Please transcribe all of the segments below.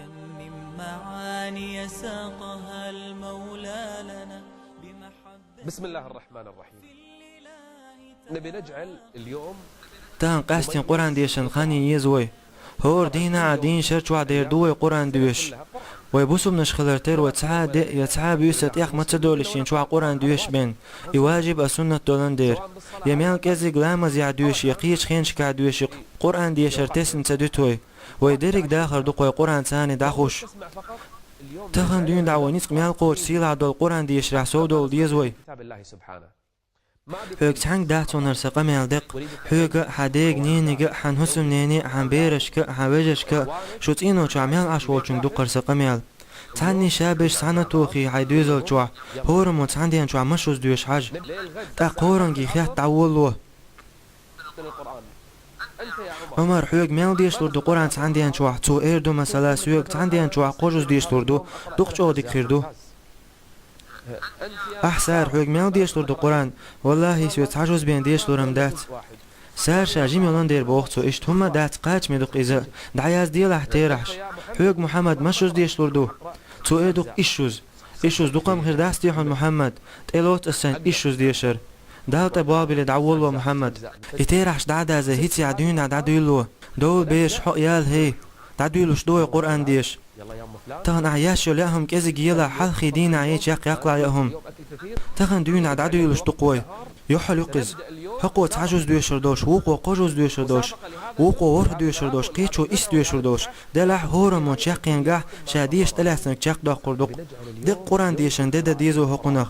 كم من معاني ساقها المولى لنا بمحبة. بسم الله الرحمن الرحيم. نبي نجعل اليوم تان قاستين قرآن ديشن خاني يزوي هور دينا عدين شرش وعدير دوي قرآن ديوش ويبوسو من شخلرتير يتسعى بيوست يخ متدولشين شوع قرآن ديوش بين يواجب السنة دولان دير يميال كزي غلامز يعدوش يقيش خينش كعدوش قرآن ديشر تسن تدوتوي ويدرك داخل دقوي قرآن ثاني داخوش تخن دين دعوانيس ميال قوش سيلا دول قرآن ديش رح سودول ديزوي كتاب الله سبحانه. حوك تحنك داتون هرسقا ميالدق حوك حديق نينيق حن حسم نيني حن بيرشك حن وجشك شوت إنو چا ميال عشوالچون دو قرسقا ميال تعني شابش سانة توخي حيدوزل چوا هورمو تعني چوا مشوز دوش حاج تا قورنگي خيات تعولو عمر حوك ميال ديش لردو قرآن تعني چوا تو ايردو مسلا سويق تعني چوا قوجوز ديش لردو دوق چو ديك خيردو أحسار حوك ميال ديش لردو قرآن والله سويت عجوز بين ديش لرم دات سار شاجيم يلان دير بوقتو اشت هما دات قاچ ميدوق إذا دعياز ديال احتيرحش حوك محمد مشوز ديش لردو تو ايدوق إشوز دوقم خير داس ديحون محمد تقلوت السن إشوز ديشر دالت بابي لدعولو محمد اتيرحش دعدا زي هيتي عدوين دعدويلو دول بيش حق يال هي دعدويلوش دوي قرآن ديش تغن عياشو لهم كذا جيلا حلخي دين عيش يقلع يهم تغن دين عدو يلش تقوي يحل يقز حقو تعجز دوشر دوش وقو قجز دوشر دوش وقو ورح دوشر دوش قيچو اس دوشر دوش دلح هورمو تشاقينغا شاديش تلاسنك تشاق دا قردوق دق قرآن ديشن ددا ديزو حقنخ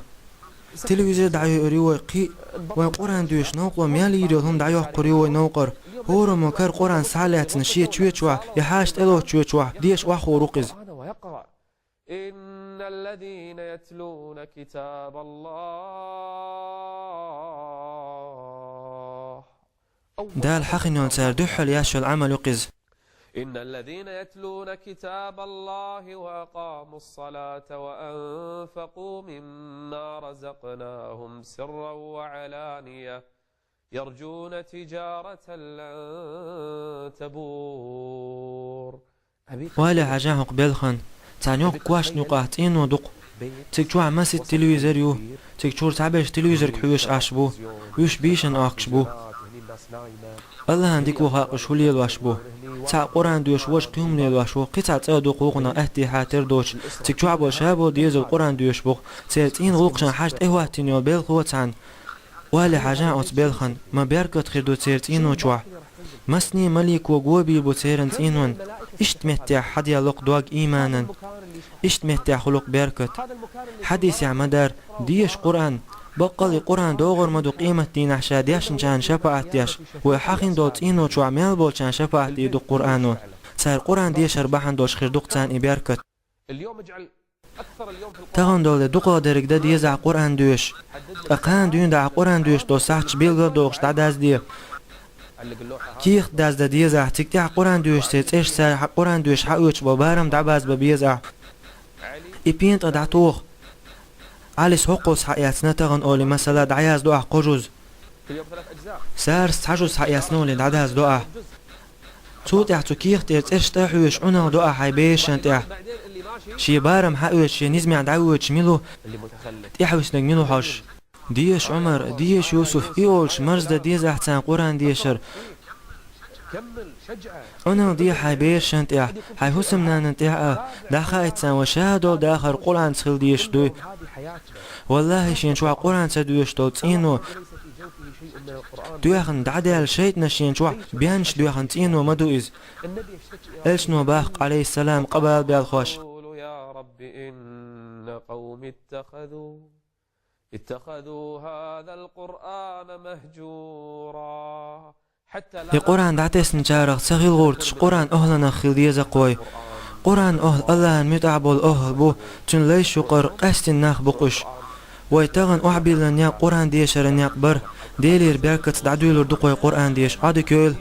تلويزير دعيو اريوي قي وقرآن دوش نوقو ميالي يريهم دعيو قريوي نوقر هورمو كر قرآن سالاتن شيه چويچوا يحاشت الو چويچوا ديش واخو رقز ويقرأ إن الذين يتلون كتاب الله دا الحق نون سار دحل ياشو العمل يقز إن الذين يتلون كتاب الله وأقاموا الصلاة وأنفقوا مما رزقناهم سرا وعلانية يرجون تجارة لن تبور. ولا حاجة قبل خان تانيوق كواش نقاط إنو دق تكجوع مس التلفزيون يو تكجور تعبش تلفزيون كحوش عشبو ويش بيشن أخشبو الله عندك وخاقش ولي الواشبو تاع قرآن دوش وش قيوم لي الواشبو قطع تأدو قوقنا أهتي حاتر دوش تكجوع بوشابو ديزو القرآن دوش بو تيرتين غلقشان حاجت إهواتينيو بالخوة تان ولا حاجة أتبالخن ما بيركت خيردو تيرتينو جوع مسني ملك وقوبي بوتيرنت إنون إشت متع حد يلق دوغ إيمانا إشت متع خلق بيركت حديث عمدار ديش قرآن بقل قرآن دوغر مدو قيمة دين عشا ديشن جان شفاعت ديش وحاقين دوت إنو جو عميال بولشان شفاعت دي دو قرآنو سار قرآن ديش أرباحن دوش خير دوقتان إبيركت تغن دول دوقا درك دا ديزع قرآن دوش أقان دون دا قرآن دوش دو ساحش بيلغر دوغش دا داز دي كيخ داز دا ديزع تكتع قرآن دوش سيت إيش سار قرآن دوش حقوش ببارم دعباز ببيزع إبينت أدعتوخ عليس حقوس حقياتنا تغن أولي مثلا دعياز دوح قجوز سار سحجوز حقياتنا أولي دعداز دوح توت احتو كيخ تيت إيش تحوش عنا دوح حيبيشن تح شي بارم حقوش شي نزمي عند عوش ميلو تحوش نجميلو حش ديش عمر ديش يوسف إيولش مرزد ديز أحسن قرآن ديشر أنا دي حيبيش انتيح حي حسمنا ننتيح داخا اتسان وشاهدو داخر قرآن تخل ديش دوي والله شين شوع قرآن سدويش دو تسينو دويخن دعدال شيت نشين شوع بيانش دويخن تسينو مدو إز إلشنو باق عليه السلام قبل بالخوش يا رب إن قوم اتخذوا هذا القرآن مهجورا القرآن دعتس نجارغ سغيل غورتش قرآن أهلنا خيل ديزا قوي قرآن أهل الله متعبول أهل بو تن ليش شقر قست ناخ بقش ويتغن أحبيلن يا قرآن ديشرن يقبر ديلير بيركت دعدويلور دقوي قرآن ديش عادي كيل